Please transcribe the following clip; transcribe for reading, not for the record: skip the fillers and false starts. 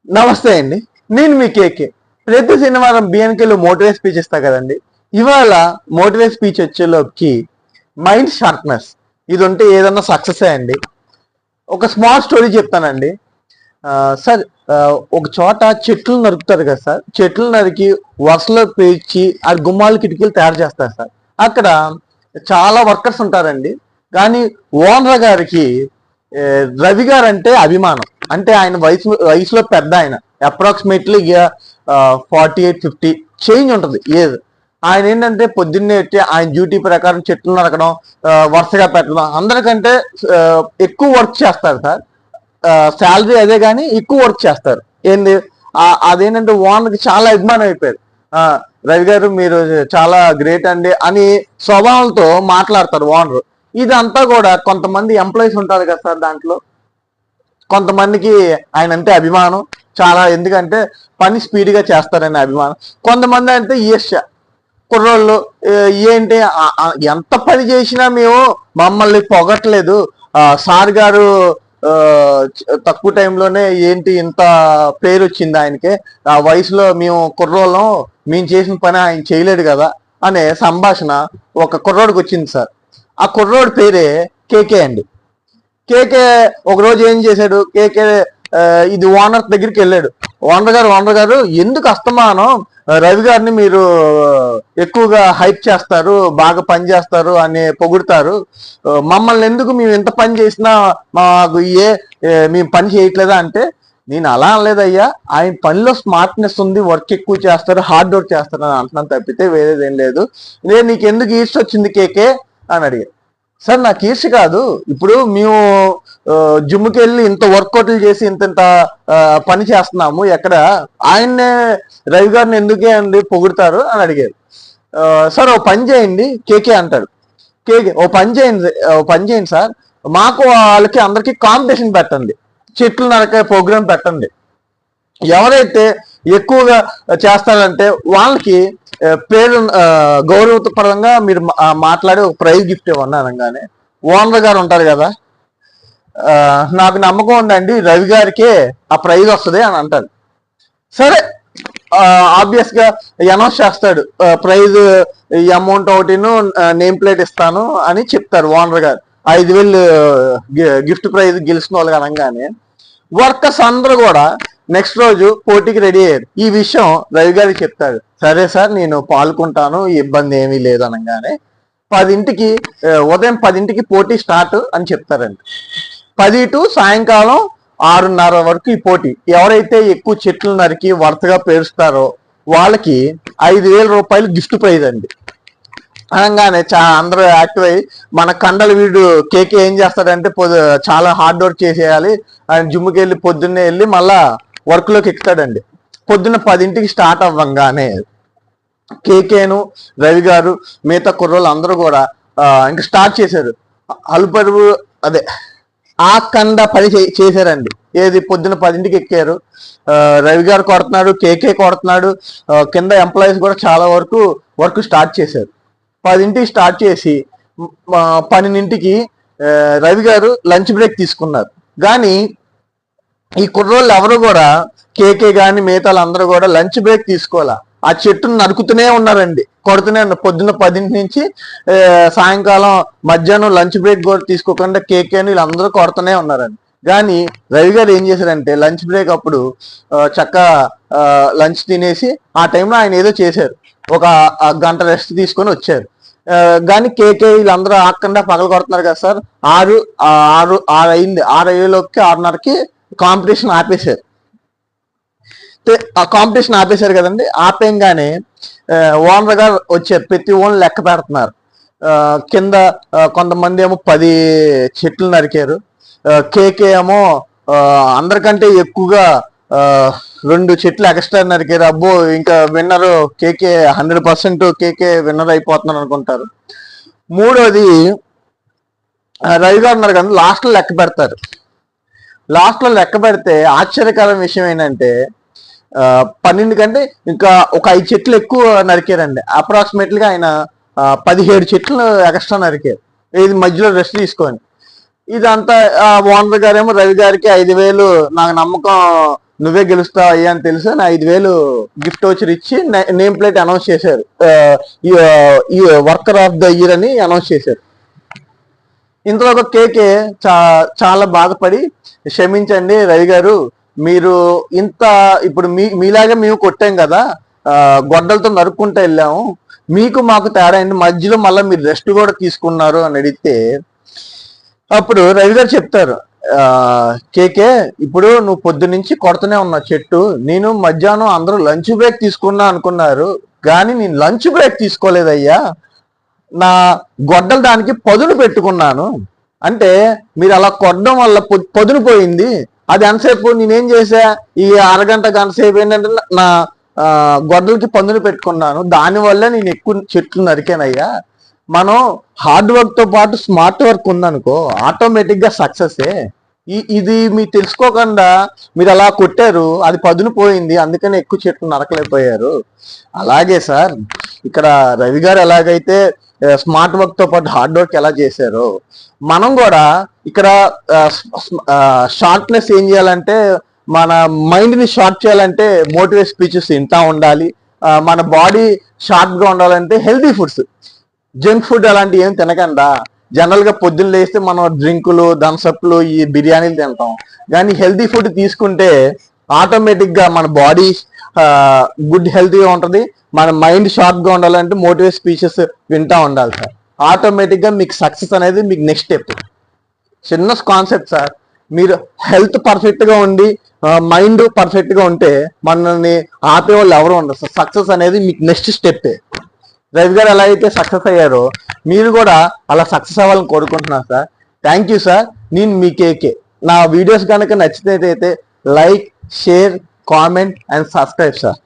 నమస్తే అండి. నేను మీ కేకే. ప్రతి శనివారం బిఎన్కేలో మోటివేట్ స్పీచ్ ఇస్తా కదండి. ఇవాళ మోటివేట్ స్పీచ్ వచ్చేలోకి మైండ్ షార్ప్నెస్ ఇది ఉంటే ఏదన్నా సక్సెస్ అండి. ఒక స్మాల్ స్టోరీ చెప్తానండి. సార్, ఒక చోట చెట్లు నరుకుతారు కదా సార్. చెట్లు నరికి వరుసలో పేర్చి ఆ గుమ్మాలు కిటికీలు తయారు చేస్తారు సార్. అక్కడ చాలా వర్కర్స్ ఉంటారండి. కానీ ఓనర్ గారికి రవి గారు అంటే అభిమానం. అంటే ఆయన వయసులో పెద్ద ఆయన, అప్రాక్సిమేట్లీ 48-50 చేంజ్ ఉంటుంది ఏజ్. ఆయన ఏంటంటే పొద్దున్నే ఆయన డ్యూటీ ప్రకారం చెట్లు నరకడం, వరుసగా పెట్టడం, అందరికంటే ఎక్కువ వర్క్ చేస్తారు సార్. శాలరీ అదే కానీ ఎక్కువ వర్క్ చేస్తారు. ఏంది అదేంటంటే ఓనర్కి చాలా అభిమానం అయిపోయారు. రవి గారు మీరు చాలా గ్రేట్ అండి అని స్వభావంతో మాట్లాడతారు ఓనర్. ఇదంతా కూడా కొంతమంది ఎంప్లాయీస్ ఉంటారు కదా సార్, దాంట్లో కొంతమందికి ఆయన అంటే అభిమానం చాలా. ఎందుకంటే పని స్పీడ్గా చేస్తారని అభిమానం. కొంతమంది అంటే ఈర్ష్య. కుర్రోళ్ళు ఏంటి ఎంత పని చేసినా మేము మమ్మల్ని పొగట్లేదు, సార్ గారు తక్కువ టైంలోనే ఏంటి ఇంత పేరు వచ్చింది ఆయనకి, ఆ వయసులో మేము కుర్రోళ్ళం, మేము చేసిన పని ఆయన చేయలేడు కదా అనే సంభాషణ ఒక కుర్రోడికి వచ్చింది సార్. ఆ కుర్రోడి పేరే కేకే అండి. కేకే ఒకరోజు ఏం చేశాడు, కేకే ఇది ఓనర్ దగ్గరికి వెళ్ళాడు. ఓనర్ గారు ఎందుకు అస్తమానం రవి గారిని మీరు ఎక్కువగా హైప్ చేస్తారు, బాగా పని చేస్తారు అని పొగుడతారు, మమ్మల్ని ఎందుకు మేము ఎంత పని చేసినా మాకు మేము పని చేయట్లేదా అంటే, నేను అలా అనలేదయ్యా, ఆయన పనిలో స్మార్ట్నెస్ ఉంది, వర్క్ ఎక్కువ చేస్తారు, హార్డ్ వర్క్ చేస్తారు అని అంటున్నాను తప్పితే వేరేదేం లేదు. నేను నీకు ఎందుకు ఈస్ట్ వచ్చింది కేకే అని అడిగారు. సార్ నాకు ఈర్ష్య కాదు, ఇప్పుడు మేము జిమ్కి వెళ్ళి ఇంత వర్కౌట్లు చేసి ఇంత పని చేస్తున్నాము, ఎక్కడ ఆయన్నే రవి గారిని ఎందుకే అండి పొగుడతారు అని అడిగారు. సార్ ఓ పని చేయండి కేకే అంటాడు. కేకే ఓ పని చేయండి సార్, మాకు వాళ్ళకి అందరికి కాంపిటీషన్ పెట్టండి, చెట్లు నరకే ప్రోగ్రామ్ పెట్టండి, ఎవరైతే ఎక్కువగా చేస్తారంటే వాళ్ళకి పేరు గౌరవపరంగా మీరు మాట్లాడి ఒక ప్రైజ్ గిఫ్ట్ ఇవ్వండి అనగానే ఓనర్ గారు ఉంటారు కదా, నాకు నమ్మకం ఉందండి రవి గారికే ఆ ప్రైజ్ వస్తుంది అని అంటారు. సరే, ఆబ్వియస్ గా అనౌన్స్ చేస్తాడు, ప్రైజ్ ఈ అమౌంట్ ఒకటిను నేమ్ ప్లేట్ ఇస్తాను అని చెప్తారు ఓనర్ గారు. 5,000 గిఫ్ట్ ప్రైజ్ గెలిచిన వాళ్ళకి అనగానే వర్కర్స్ అందరూ కూడా నెక్స్ట్ రోజు పోటీకి రెడీ అయ్యారు. ఈ విషయం రవి గారికి చెప్తాడు. సరే సార్ నేను పాల్గొంటాను, ఇబ్బంది ఏమీ లేదు అనగానే ఉదయం 10ంటికి పోటీ స్టార్ట్ అని చెప్తారండి. 10 to సాయంకాలం 6:30 వరకు ఈ పోటీ. ఎవరైతే ఎక్కువ చెట్లు నరికి వరుసగా పేరుస్తారో వాళ్ళకి 5,000 రూపాయలు గిఫ్ట్ ప్రైజ్ అండి. అనగానే అందరూ యాక్టివ్ అయ్యి, మన కండల వీడు కేకే ఏం చేస్తాడంటే చాలా హార్డ్ వర్క్ చేసేయాలి, ఆయన జిమ్కి వెళ్ళి పొద్దున్నే వెళ్ళి మళ్ళా వర్క్లోకి ఎక్కుతాడండి. పొద్దున్న 10ంటికి స్టార్ట్ అవ్వంగానే కేకేను రవి గారు మిగతా కుర్రోళ్ళు అందరూ కూడా ఇంకా స్టార్ట్ చేశారు. అలుపరువు అదే ఆ కండ పని చేశారండి. ఏది పొద్దున్న 10ంటికి ఎక్కారు, రవి గారు కొడుతున్నాడు, కేకే కొడుతున్నాడు, కింద ఎంప్లాయీస్ కూడా చాలా వరకు వర్క్ స్టార్ట్ చేశారు. 10ంటికి స్టార్ట్ చేసి 12ంటికి రవి గారు లంచ్ బ్రేక్ తీసుకున్నారు. కానీ ఈ కుర్రోళ్ళు ఎవరు కూడా, కేకే కానీ మిగతాలు అందరూ కూడా లంచ్ బ్రేక్ తీసుకోవాలా, ఆ చెట్టును నరుకుతూనే ఉన్నారండి, కొడుతూనే ఉన్నారు. పొద్దున్న 10 నుంచి సాయంకాలం మధ్యాహ్నం లంచ్ బ్రేక్ కూడా తీసుకోకుండా కేకేని వీళ్ళందరూ కొడుతూనే ఉన్నారండి. కానీ రవి గారు ఏం చేశారంటే లంచ్ బ్రేక్ అప్పుడు చక్కగా లంచ్ తినేసి ఆ టైంలో ఆయన ఏదో చేశారు, ఒక గంట రెస్ట్ తీసుకొని వచ్చారు. కానీ కేకే వీళ్ళందరూ ఆకుండా పగల కొడుతున్నారు కదా సార్. 6 అయింది, 6 అయ్యేలోకి 6:30కి కాంపిటీషన్ ఆపేశారు. ఆ కాంపిటీషన్ ఆపేశారు కదండి. ఆపేయంగానే ఓనర్ గారు వచ్చారు, ప్రతి ఓన్ లెక్క పెడుతున్నారు. కింద కొంతమంది ఏమో 10 చెట్లు నరికారు, కేకే ఏమో అందరికంటే ఎక్కువగా 2 చెట్లు ఎక్స్ట్రా నరికారు. అబ్బో ఇంకా విన్నర్ కేకే, 100% కేకే విన్నర్ అయిపోతున్నారు అనుకుంటారు. మూడోది రవి గారు ఉన్నారు కానీ లాస్ట్లో లెక్క పెడతారు. లాస్ట్లో లెక్క పెడితే ఆశ్చర్యకరమైన విషయం ఏంటంటే 12 కంటే ఇంకా ఒక 5 చెట్లు ఎక్కువ నరికారండి. అప్రాక్సిమేట్లీగా ఆయన 17 చెట్లు ఎక్స్ట్రా నరికారు, ఇది మధ్యలో రెస్ట్ తీసుకొని. ఇదంతా ఓనర్ గారేమో రవి గారికి 5,000 నాకు నమ్మకం నువ్వే గెలుస్తావు అయ్యా అని తెలుసు, నా 5,000 గిఫ్ట్ వచ్చి ఇచ్చి నేమ్ ప్లేట్ అనౌన్స్ చేశారు, ఈ వర్కర్ ఆఫ్ ద ఇయర్ అని అనౌన్స్ చేశారు. ఇంతలో ఒక కేకే చాలా బాధపడి, క్షమించండి రవి గారు, మీరు ఇంత ఇప్పుడు మీలాగే మేము కొట్టాం కదా, గొడ్డలతో నరుక్కుంటూ వెళ్ళాము, మీకు మాకు తేడా అండి, మధ్యలో మళ్ళీ మీరు రెస్ట్ కూడా తీసుకున్నారు అని అడిగితే అప్పుడు రవి గారు చెప్తారు, కేకే ఇప్పుడు నువ్వు పొద్దు నుంచి కొడుతూనే ఉన్నావు చెట్టు, నేను మధ్యాహ్నం అందరూ లంచ్ బ్రేక్ తీసుకున్నా అనుకున్నారు కానీ నేను లంచ్ బ్రేక్ తీసుకోలేదయ్యా, నా గొడ్డలు దానికి పదును పెట్టుకున్నాను, అంటే మీరు అలా కొట్టడం వల్ల పదును పోయింది, అది ఎంతసేపు నేనేం చేసా, ఈ అరగంట గంట సేపు ఏంటంటే నా గొడ్డలకి పదును పెట్టుకున్నాను, దానివల్ల నేను ఎక్కువ చెట్లు నరికానయ్యా. మనం హార్డ్ వర్క్ తో పాటు స్మార్ట్ వర్క్ ఉందనుకో ఆటోమేటిక్ గా సక్సెసే. ఇది మీరు తెలుసుకోకుండా మీరు అలా కొట్టారు, అది పదును పోయింది, అందుకని ఎక్కువ చెట్లు నరకలేకపోయారు. అలాగే సార్ ఇక్కడ రవి గారు ఎలాగైతే స్మార్ట్ వర్క్ తో పాటు హార్డ్ వర్క్ ఎలా చేశారో, మనం కూడా ఇక్కడ షార్ట్నెస్ ఏం చేయాలంటే, మన మైండ్ ని షార్ట్ చేయాలంటే మోటివేట్ స్పీచెస్ వింటా ఉండాలి, మన బాడీ షార్ప్ గా ఉండాలంటే హెల్దీ ఫుడ్స్, జంక్ ఫుడ్ అలాంటివి ఏం తినకుండా, జనరల్ గా పొద్దున్న లేస్తే మనం డ్రింకులు థమ్స్అప్లు ఈ బిర్యానీలు తింటాం, కానీ హెల్దీ ఫుడ్ తీసుకుంటే ఆటోమేటిక్ గా మన బాడీ గుడ్ హెల్తీగా ఉంటుంది, మన మైండ్ షార్ప్ గా ఉండాలంటే మోటివేట్ స్పీచెస్ వింటా ఉండాలి సార్, ఆటోమేటిక్ గా మీకు సక్సెస్ అనేది మీకు నెక్స్ట్ స్టెప్. చిన్న కాన్సెప్ట్ సార్, మీరు హెల్త్ పర్ఫెక్ట్ గా ఉండి మైండ్ పర్ఫెక్ట్ గా ఉంటే మనల్ని ఆపే వాళ్ళు ఎవరు ఉండరు సార్, సక్సెస్ అనేది మీకు నెక్స్ట్ స్టెప్. రవి గారు ఎలా అయితే సక్సెస్ అయ్యారో మీరు కూడా అలా సక్సెస్ అవ్వాలని కోరుకుంటున్నాను సార్. Thank you sir. నేను మీ కేకే. నా వీడియోస్ కనుక నచ్చినట్లయితే like, share, comment and subscribe sir.